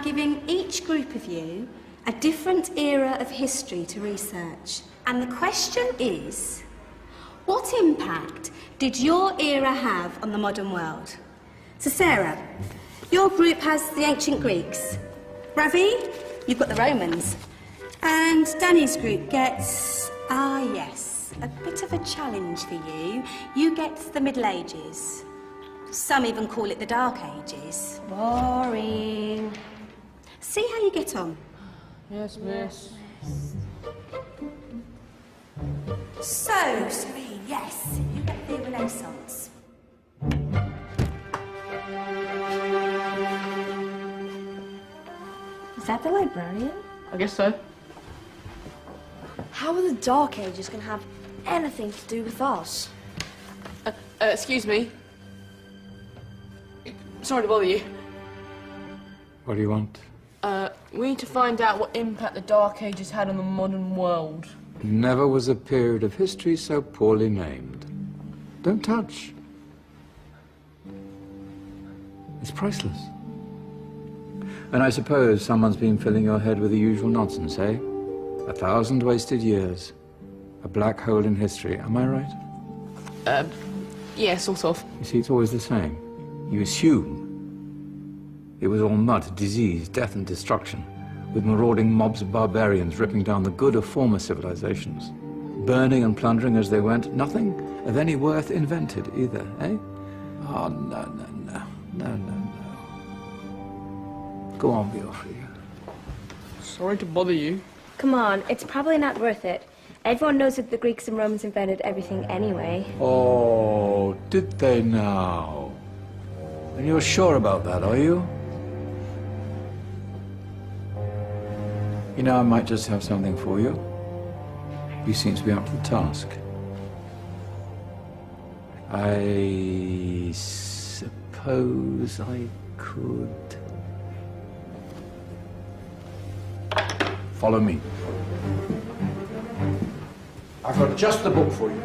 I'm giving each group of you a different era of history to research. And the question is, what impact did your era have on the modern world? So Sarah, your group has the ancient Greeks. Ravi, you've got the Romans. And Danny's group gets, yes, a bit of a challenge for you. You get the Middle Ages. Some even call it the Dark Ages. Boring. See how you get on. Yes, miss. So, Serene, yes, you get the Renaissance. Is that the librarian? I guess so. How are the Dark Ages going to have anything to do with us? Excuse me. Sorry to bother you. What do you want? We need to find out what impact the Dark Ages had on the modern world. Never was a period of history so poorly named. Don't touch. It's priceless. And I suppose someone's been filling your head with the usual nonsense, eh? 1,000 wasted years. A black hole in history, am I right? Yeah, sort of. You see, it's always the same. You assume it was all mud, disease, death and destruction, with marauding mobs of barbarians ripping down the good of former civilizations, burning and plundering as they went, nothing of any worth invented either, eh? Oh, no. Go on, Beofrey. Sorry to bother you. Come on, it's probably not worth it. Everyone knows that the Greeks and Romans invented everything anyway. Oh, did they now? And you're sure about that, are you? You know, I might just have something for you. You seem to be up to the task. I suppose I could... Follow me. I've got just the book for you.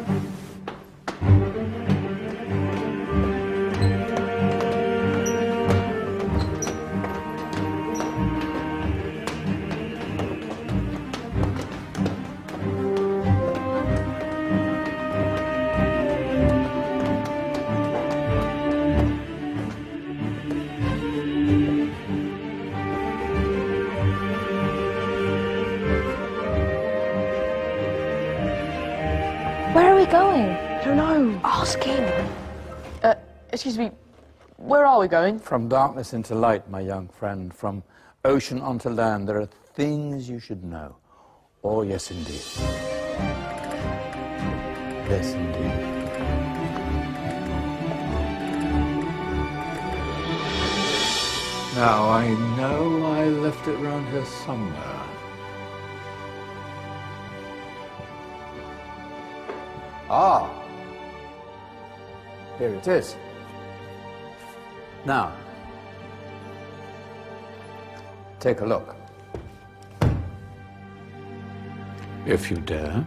Where are we going? I don't know. Ask him. Excuse me. Where are we going? From darkness into light, my young friend. From ocean onto land, there are things you should know. Oh, yes, indeed. Yes, indeed. Now, I know I left it round here somewhere. Ah, here it is. Now, take a look. If you dare.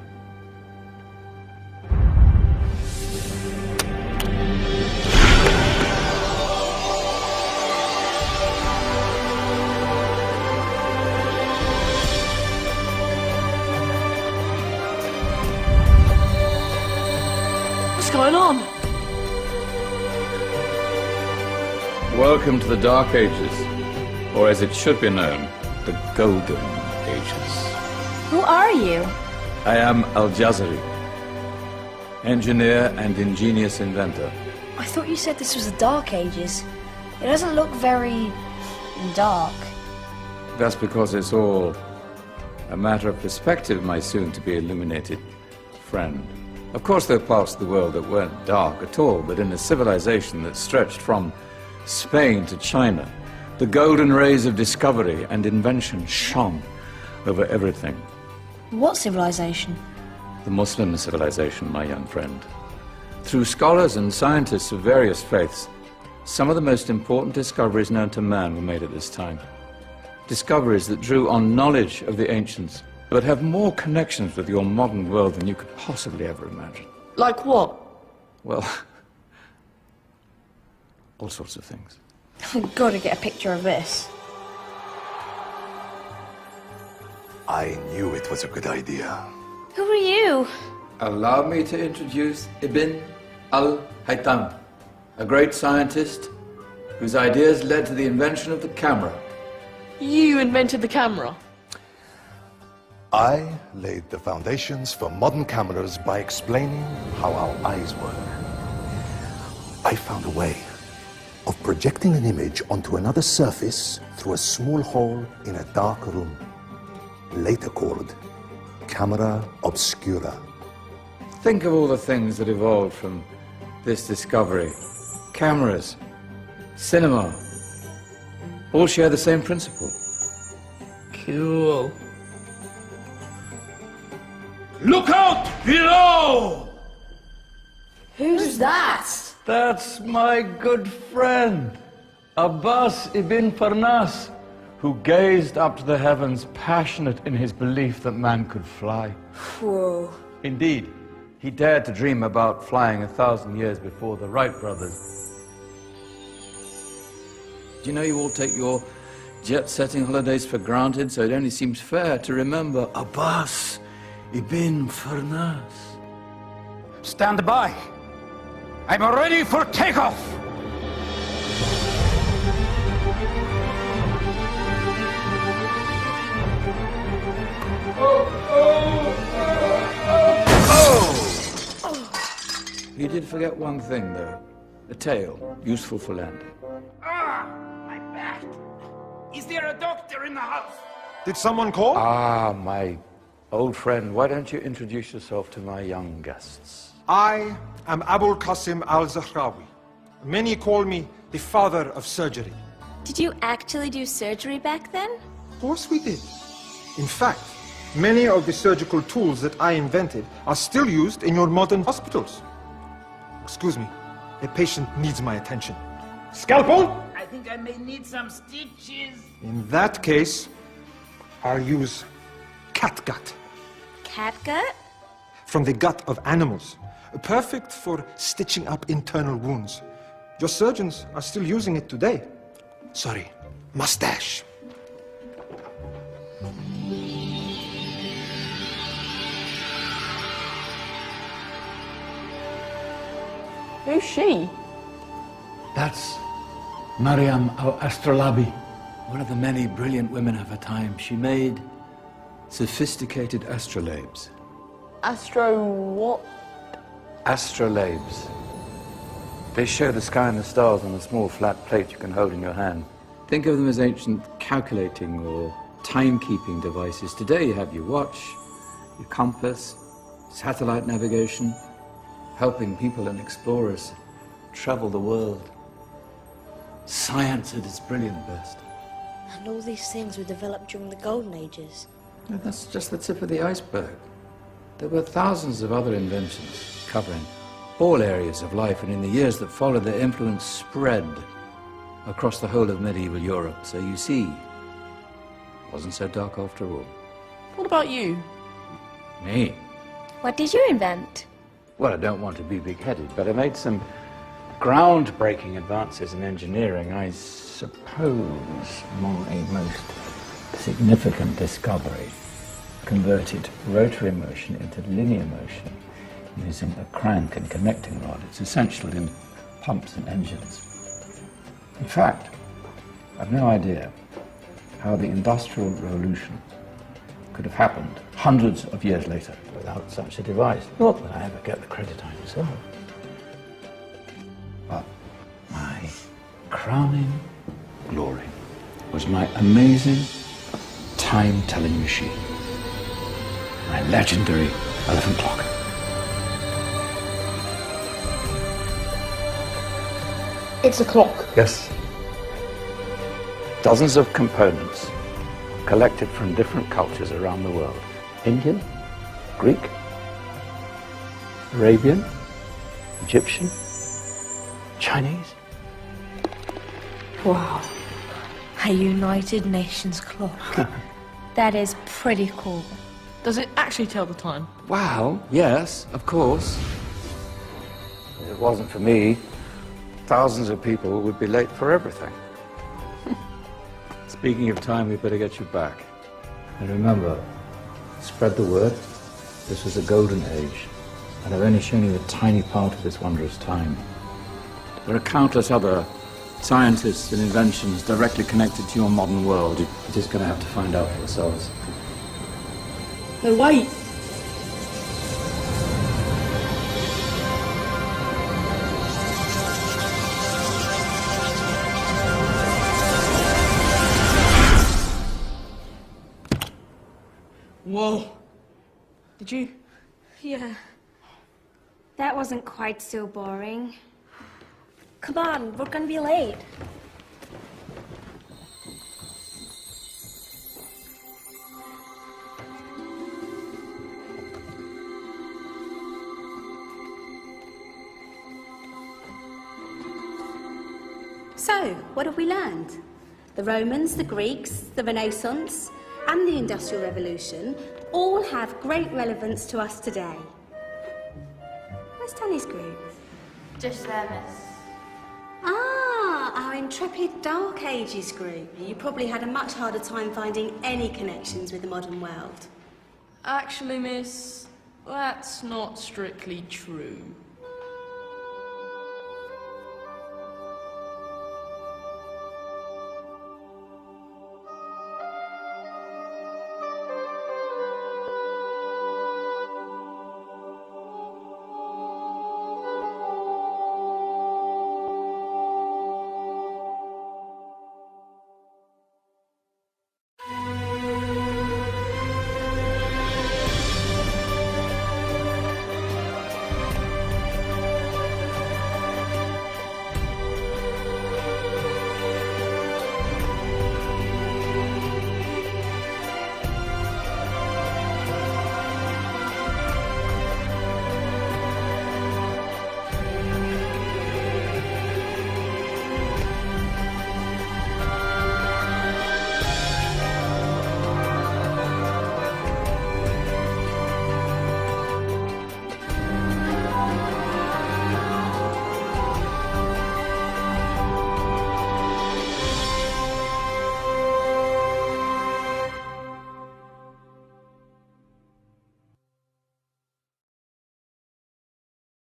What's going on? Welcome to the Dark Ages, or as it should be known, the Golden Ages. Who are you? I am Al-Jazari, engineer and ingenious inventor. I thought you said this was the Dark Ages. It doesn't look very dark. That's because it's all a matter of perspective, my soon-to-be illuminated friend. Of course, there are parts of the world that weren't dark at all, but in a civilization that stretched from Spain to China, the golden rays of discovery and invention shone over everything. What civilization? The Muslim civilization, my young friend. Through scholars and scientists of various faiths, some of the most important discoveries known to man were made at this time. Discoveries that drew on knowledge of the ancients, but have more connections with your modern world than you could possibly ever imagine. Like what? Well, all sorts of things. I've got to get a picture of this. I knew it was a good idea. Who are you? Allow me to introduce Ibn al-Haytham, a great scientist whose ideas led to the invention of the camera. You invented the camera? I laid the foundations for modern cameras by explaining how our eyes work. I found a way of projecting an image onto another surface through a small hole in a dark room, later called camera obscura. Think of all the things that evolved from this discovery. Cameras, cinema, all share the same principle. Cool. Look out below! Who's that? That's my good friend, Abbas ibn Farnas, who gazed up to the heavens, passionate in his belief that man could fly. Whoa. Indeed, he dared to dream about flying 1,000 years before the Wright brothers. Do you know you all take your jet-setting holidays for granted, so it only seems fair to remember Abbas ibn Farnas? Stand by. I'm ready for takeoff. You did forget one thing, though. A tail, useful for landing. Ah, my back. Is there a doctor in the house? Did someone call? Ah, my old friend, why don't you introduce yourself to my young guests? I am Abul Qasim al-Zahrawi. Many call me the father of surgery. Did you actually do surgery back then? Of course we did. In fact, many of the surgical tools that I invented are still used in your modern hospitals. Excuse me, a patient needs my attention. Scalpel? I think I may need some stitches. In that case, I'll use catgut. Catgut? From the gut of animals. Perfect for stitching up internal wounds. Your surgeons are still using it today. Sorry, mustache. Who's she? That's Maryam al-Astrolabi, one of the many brilliant women of her time. She made sophisticated astrolabes. Astro what? Astrolabes. They show the sky and the stars on a small flat plate you can hold in your hand. Think of them as ancient calculating or timekeeping devices. Today you have your watch, your compass, satellite navigation, helping people and explorers travel the world. Science at its brilliant best. And all these things were developed during the Golden Ages. No, that's just the tip of the iceberg. There were thousands of other inventions covering all areas of life, and in the years that followed, their influence spread across the whole of medieval Europe. So you see, it wasn't so dark after all. What about you? Me? What did you invent? Well, I don't want to be big-headed, but I made some groundbreaking advances in engineering. I suppose my most significant discovery converted rotary motion into linear motion using a crank and connecting rod. It's essential in pumps and engines. In fact, I've no idea how the Industrial Revolution could have happened hundreds of years later without such a device. Not that I ever get the credit I deserve. But my crowning glory was my amazing time-telling machine, my legendary elephant clock. It's a clock. Yes. Dozens of components collected from different cultures around the world. Indian, Greek, Arabian, Egyptian, Chinese. Wow. A United Nations clock. That is pretty cool. Does it actually tell the time? Well, yes, of course. If it wasn't for me, thousands of people would be late for everything. Speaking of time, we better get you back. And remember, Spread the word. This was a golden age, and I've only shown you a tiny part of this wondrous time. There are countless other scientists and inventions directly connected to your modern world. You're just going to have to find out for yourselves. No, wait! Whoa. Did you? Yeah. That wasn't quite so boring. Come on, we're gonna be late. So, what have we learned? The Romans, the Greeks, the Renaissance, and the Industrial Revolution all have great relevance to us today. Where's Danny's group? Just there, miss. Ah, our intrepid Dark Ages group. You probably had a much harder time finding any connections with the modern world. Actually, miss, that's not strictly true.